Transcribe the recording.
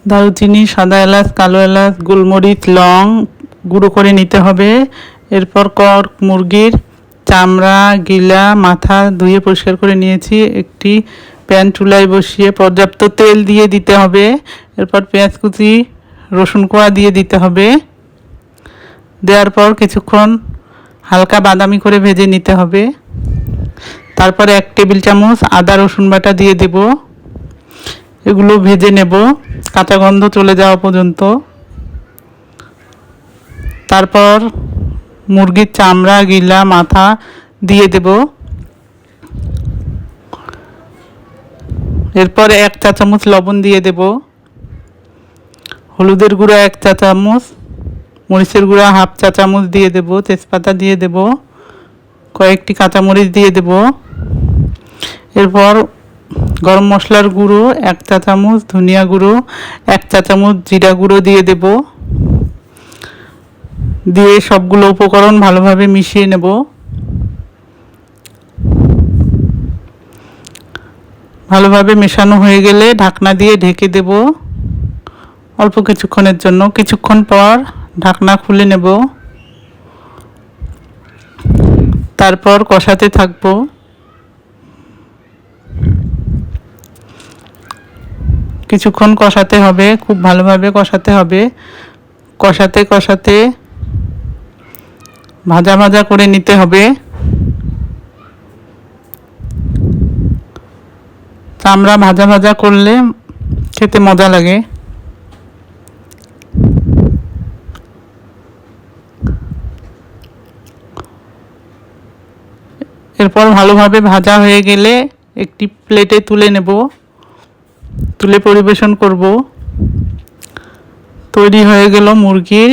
দারুচিনি, সাদা এলাচ, কালো এলাচ, গোলমরিচ, লং গুঁড়ো করে নিতে হবে। এরপর মুরগির চামড়া, গিলা, মাথা ধুয়ে পরিষ্কার করে নিয়েছি। একটি প্যান চুলায় বসিয়ে পর্যাপ্ত তেল দিয়ে দিতে হবে। এরপর পেঁয়াজ কুচি, রসুন কোয়া দিয়ে দিতে হবে। দেওয়ার পর কিছুক্ষণ হালকা বাদামি করে ভেজে নিতে হবে। তারপরে 1 টেবিল চামচ আদা রসুন বাটা দিয়ে দেব। এগুলো ভেজে নেব কাঁচা গন্ধ চলে যাওয়া পর্যন্ত। তারপর মুরগির চামড়া, গিলা, মাথা দিয়ে দেব। এরপর 1 চা চামচ লবণ দিয়ে দেব। হলুদের গুঁড়া 1 চা চামচ, মরিচের গুঁড়া 1/2 চা চামচ দিয়ে দেব। তেজপাতা দিয়ে দেব, কয়েকটি কাঁচামরিচ দিয়ে দেব। এরপর গরম মশলার গুঁড়ো 1 চা চামচ, ধনিয়া গুঁড়ো 1 চা চামচ, জিরা গুঁড়ো দিয়ে দেব। দিয়ে সবগুলো উপকরণ ভালোভাবে মিশিয়ে নেব। ভালোভাবে মেশানো হয়ে গেলে ঢাকনা দিয়ে ঢেকে দেব অল্প কিছুক্ষণের জন্য। কিছুক্ষণ পর ঢাকনা খুলে নেব। তারপর কষাতে থাকব। কিছুক্ষণ কষাতে হবে, খুব ভালোভাবে কষাতে হবে। কষাতে কষাতে ভাজা ভাজা করে নিতে হবে। চামড়া ভাজা ভাজা করলে খেতে মজা লাগে। এরপর ভালোভাবে ভাজা হয়ে গেলে একটি প্লেটে তুলে নেব, তুলে পরিবেশন করব। তৈরি হয়ে গেল মুরগির